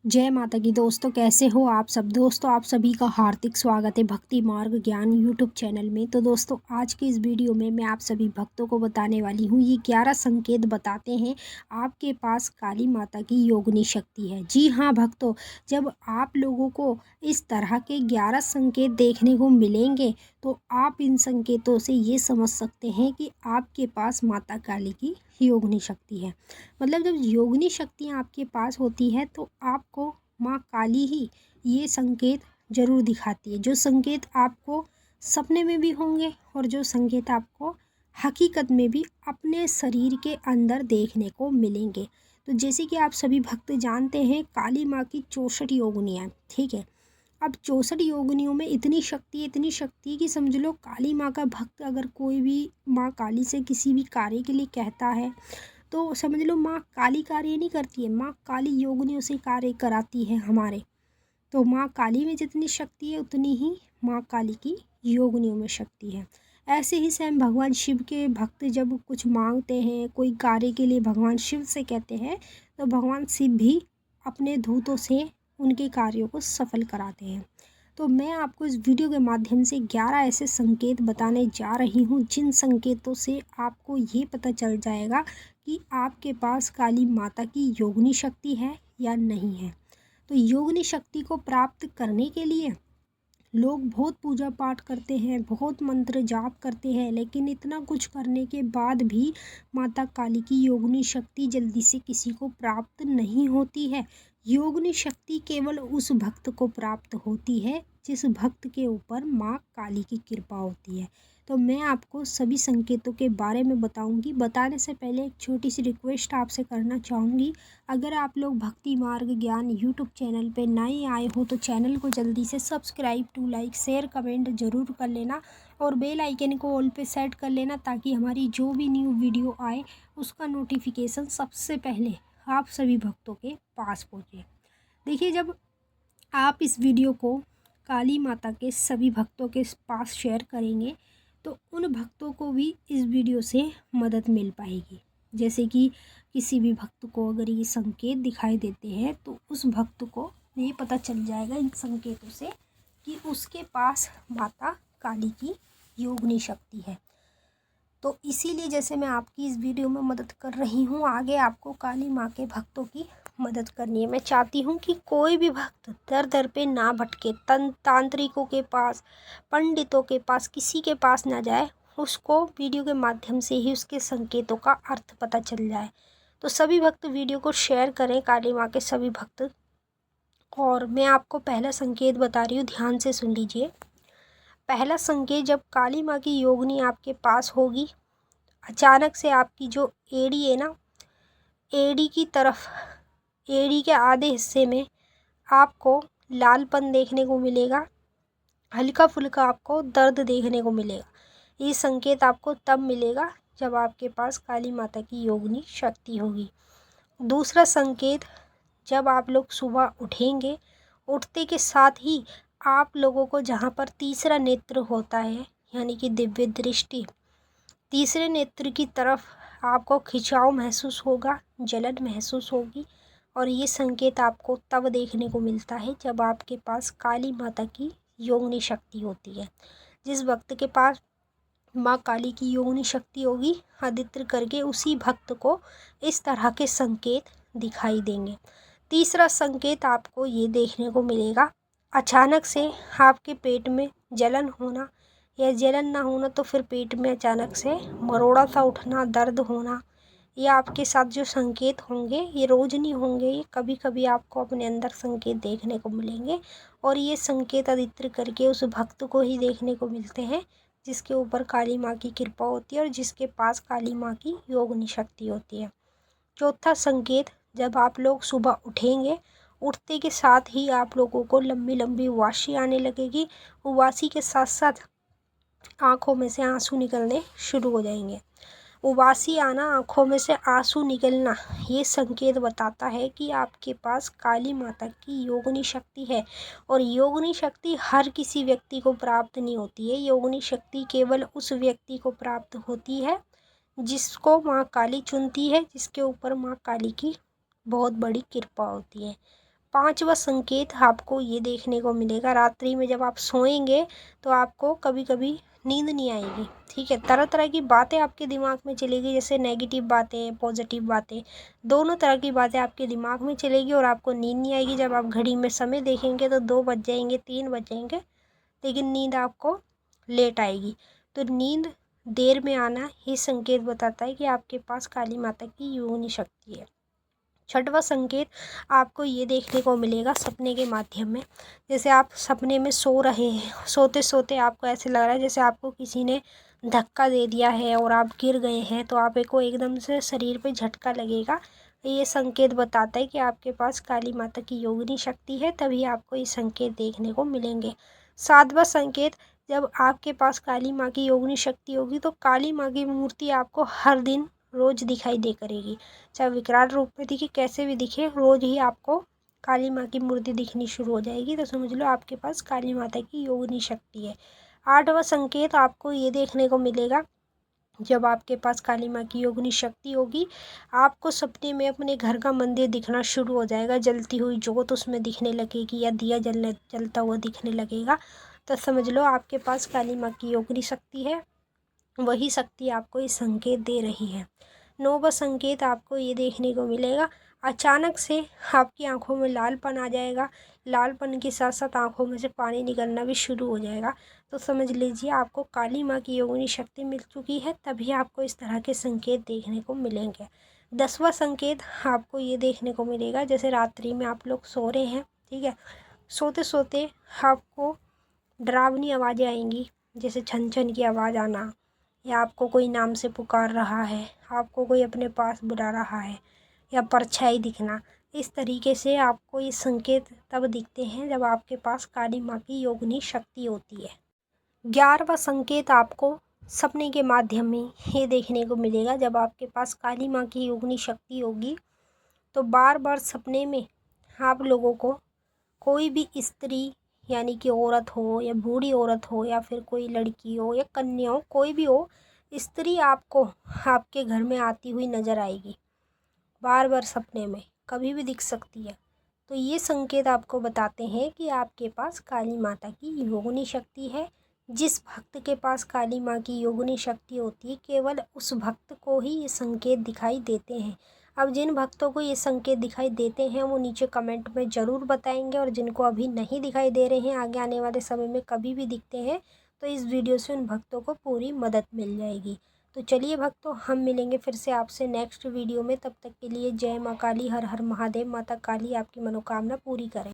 जय माता की दोस्तों, कैसे हो आप सब। दोस्तों आप सभी का हार्दिक स्वागत है भक्ति मार्ग ज्ञान यूट्यूब चैनल में। तो दोस्तों आज की इस वीडियो में मैं आप सभी भक्तों को बताने वाली हूँ, ये 11 संकेत बताते हैं आपके पास काली माता की योगिनी शक्ति है। जी हाँ भक्तों, जब आप लोगों को इस तरह के 11 संकेत देखने को मिलेंगे तो आप इन संकेतों से ये समझ सकते हैं कि आपके पास माता काली की योगिनी शक्ति है। मतलब जब योगिनी शक्तियाँ आपके पास होती है तो आपको माँ काली ही ये संकेत ज़रूर दिखाती है। जो संकेत आपको सपने में भी होंगे और जो संकेत आपको हकीकत में भी अपने शरीर के अंदर देखने को मिलेंगे। तो जैसे कि आप सभी भक्त जानते हैं, काली माँ की 64 योगिनियाँ, ठीक है। अब 64 योगिनियों में इतनी शक्ति है कि समझ लो काली माँ का भक्त अगर कोई भी माँ काली से किसी भी कार्य के लिए कहता है तो समझ लो माँ काली कार्य नहीं करती है, माँ काली योगिनियों से कार्य कराती है हमारे। तो माँ काली में जितनी शक्ति है उतनी ही माँ काली की योगिनियों में शक्ति है। ऐसे ही सेम भगवान शिव के भक्त जब कुछ मांगते हैं, कोई कार्य के लिए भगवान शिव से कहते हैं, तो भगवान शिव भी अपने दूतों से उनके कार्यों को सफल कराते हैं। तो मैं आपको इस वीडियो के माध्यम से 11 ऐसे संकेत बताने जा रही हूँ, जिन संकेतों से आपको ये पता चल जाएगा कि आपके पास काली माता की योगिनी शक्ति है या नहीं है। तो योगिनी शक्ति को प्राप्त करने के लिए लोग बहुत पूजा पाठ करते हैं, बहुत मंत्र जाप करते हैं, लेकिन इतना कुछ करने के बाद भी माता काली की योगिनी शक्ति जल्दी से किसी को प्राप्त नहीं होती है। योगिनी शक्ति केवल उस भक्त को प्राप्त होती है जिस भक्त के ऊपर माँ काली की कृपा होती है। तो मैं आपको सभी संकेतों के बारे में बताऊंगी। बताने से पहले एक छोटी सी रिक्वेस्ट आपसे करना चाहूँगी। अगर आप लोग भक्ति मार्ग ज्ञान यूट्यूब चैनल पे नए आए हो तो चैनल को जल्दी से subscribe to like share comment ज़रूर कर लेना और बेल आइकन को ऑल पे सेट कर लेना, ताकि हमारी जो भी न्यू वीडियो आए उसका नोटिफिकेशन सबसे पहले आप सभी भक्तों के पास पहुँचे। देखिए, जब आप इस वीडियो को काली माता के सभी भक्तों के पास शेयर करेंगे तो उन भक्तों को भी इस वीडियो से मदद मिल पाएगी। जैसे कि किसी भी भक्त को अगर ये संकेत दिखाई देते हैं तो उस भक्त को ये पता चल जाएगा इन संकेतों से कि उसके पास माता काली की योगिनी शक्ति है। तो इसीलिए जैसे मैं आपकी इस वीडियो में मदद कर रही हूँ, आगे आपको काली माँ के भक्तों की मदद करनी है। मैं चाहती हूँ कि कोई भी भक्त दर दर पे ना भटके, तांत्रिकों के पास, पंडितों के पास, किसी के पास ना जाए, उसको वीडियो के माध्यम से ही उसके संकेतों का अर्थ पता चल जाए। तो सभी भक्त वीडियो को शेयर करें, काली माँ के सभी भक्त। और मैं आपको पहला संकेत बता रही हूँ, ध्यान से सुन लीजिए। पहला संकेत, जब काली माँ की योगिनी आपके पास होगी, अचानक से आपकी जो एड़ी है ना, एड़ी की तरफ, एड़ी के आधे हिस्से में आपको लालपन देखने को मिलेगा, हल्का फुल्का आपको दर्द देखने को मिलेगा। ये संकेत आपको तब मिलेगा जब आपके पास काली माता की योगिनी शक्ति होगी। दूसरा संकेत, जब आप लोग सुबह उठेंगे, उठते के साथ ही आप लोगों को जहाँ पर तीसरा नेत्र होता है, यानी कि दिव्य दृष्टि, तीसरे नेत्र की तरफ आपको खिंचाव महसूस होगा, जलन महसूस होगी। और ये संकेत आपको तब देखने को मिलता है जब आपके पास काली माता की योगिनी शक्ति होती है। जिस भक्त के पास माँ काली की योगिनी शक्ति होगी, अधित्र करके उसी भक्त को इस तरह के संकेत दिखाई देंगे। तीसरा संकेत आपको ये देखने को मिलेगा, अचानक से आपके पेट में जलन होना, या जलन ना होना तो फिर पेट में अचानक से मरोड़ा सा उठना, दर्द होना। ये आपके साथ जो संकेत होंगे ये रोज नहीं होंगे, ये कभी कभी आपको अपने अंदर संकेत देखने को मिलेंगे। और ये संकेत अधित्र करके उस भक्त को ही देखने को मिलते हैं जिसके ऊपर काली माँ की कृपा होती है और जिसके पास काली माँ की योगिनी शक्ति होती है। चौथा संकेत, जब आप लोग सुबह उठेंगे, उठते के साथ ही आप लोगों को लंबी लंबी उबासी आने लगेगी। उबासी के साथ साथ आँखों में से आंसू निकलने शुरू हो जाएंगे। उबासी आना, आँखों में से आंसू निकलना, ये संकेत बताता है कि आपके पास काली माता की योगिनी शक्ति है। और योगिनी शक्ति हर किसी व्यक्ति को प्राप्त नहीं होती है। योगिनी शक्ति केवल उस व्यक्ति को प्राप्त होती है जिसको माँ काली चुनती है, जिसके ऊपर माँ काली की बहुत बड़ी कृपा होती है। 5वां संकेत आपको ये देखने को मिलेगा, रात्रि में जब आप सोएंगे तो आपको कभी कभी नींद नहीं आएगी। ठीक है, तरह तरह की बातें आपके दिमाग में चलेगी, जैसे नेगेटिव बातें, पॉजिटिव बातें, दोनों तरह की बातें आपके दिमाग में चलेगी और आपको नींद नहीं आएगी। जब आप घड़ी में समय देखेंगे तो 2 बज जाएंगे, 3 बज जाएंगे, लेकिन नींद आपको लेट आएगी। तो नींद देर में आना ये संकेत बताता है कि आपके पास काली माता की योगिनी शक्ति है। 6वां संकेत आपको ये देखने को मिलेगा सपने के माध्यम में, जैसे आप सपने में सो रहे हैं, सोते सोते आपको ऐसे लग रहा है जैसे आपको किसी ने धक्का दे दिया है और आप गिर गए हैं, तो आपको एकदम से शरीर पे झटका लगेगा। ये संकेत बताता है कि आपके पास काली माता की योगिनी शक्ति है, तभी आपको ये संकेत देखने को मिलेंगे। 7वां संकेत, जब आपके पास काली माँ की योगिनी शक्ति होगी तो काली माँ की मूर्ति आपको हर दिन रोज दिखाई दे करेगी, चाहे विकराल रूप में दिखे, कैसे भी दिखे, रोज ही आपको काली माँ की मूर्ति दिखनी शुरू हो जाएगी। तो समझ लो आपके पास काली माता की योगिनी शक्ति है। 8वां संकेत आपको ये देखने को मिलेगा, जब आपके पास काली माँ की योगिनी शक्ति होगी, आपको सपने में अपने घर का मंदिर दिखना शुरू हो जाएगा, जलती हुई जोत उसमें दिखने लगेगी या दिया जलता हुआ दिखने लगेगा। तो समझ लो आपके पास काली माँ की योगिनी शक्ति है, वही शक्ति आपको ये संकेत दे रही है। 9वां संकेत आपको ये देखने को मिलेगा, अचानक से आपकी आंखों में लालपन आ जाएगा, लालपन के साथ साथ आंखों में से पानी निकलना भी शुरू हो जाएगा। तो समझ लीजिए आपको काली माँ की योगिनी शक्ति मिल चुकी है, तभी आपको इस तरह के संकेत देखने को मिलेंगे। 10वां संकेत आपको ये देखने को मिलेगा, जैसे रात्रि में आप लोग सो रहे हैं, ठीक है, सोते सोते आपको डरावनी आवाज़ें आएंगी, जैसे छन छन की आवाज़ आना, या आपको कोई नाम से पुकार रहा है, आपको कोई अपने पास बुला रहा है, या परछाई दिखना। इस तरीके से आपको ये संकेत तब दिखते हैं जब आपके पास काली माँ की योगिनी शक्ति होती है। 11वां संकेत आपको सपने के माध्यम में ये देखने को मिलेगा, जब आपके पास काली माँ की योगिनी शक्ति होगी तो बार बार सपने में आप लोगों को कोई भी स्त्री, यानी कि औरत हो या बूढ़ी औरत हो या फिर कोई लड़की हो या कन्या हो, कोई भी हो, स्त्री आपको आपके घर में आती हुई नज़र आएगी, बार बार सपने में कभी भी दिख सकती है। तो ये संकेत आपको बताते हैं कि आपके पास काली माता की योगिनी शक्ति है। जिस भक्त के पास काली माँ की योगिनी शक्ति होती है, केवल उस भक्त को ही ये संकेत दिखाई देते हैं। अब जिन भक्तों को ये संकेत दिखाई देते हैं वो नीचे कमेंट में ज़रूर बताएंगे, और जिनको अभी नहीं दिखाई दे रहे हैं, आगे आने वाले समय में कभी भी दिखते हैं तो इस वीडियो से उन भक्तों को पूरी मदद मिल जाएगी। तो चलिए भक्तों, हम मिलेंगे फिर से आपसे नेक्स्ट वीडियो में। तब तक के लिए जय माँ काली, हर हर महादेव। माता काली आपकी मनोकामना पूरी करें।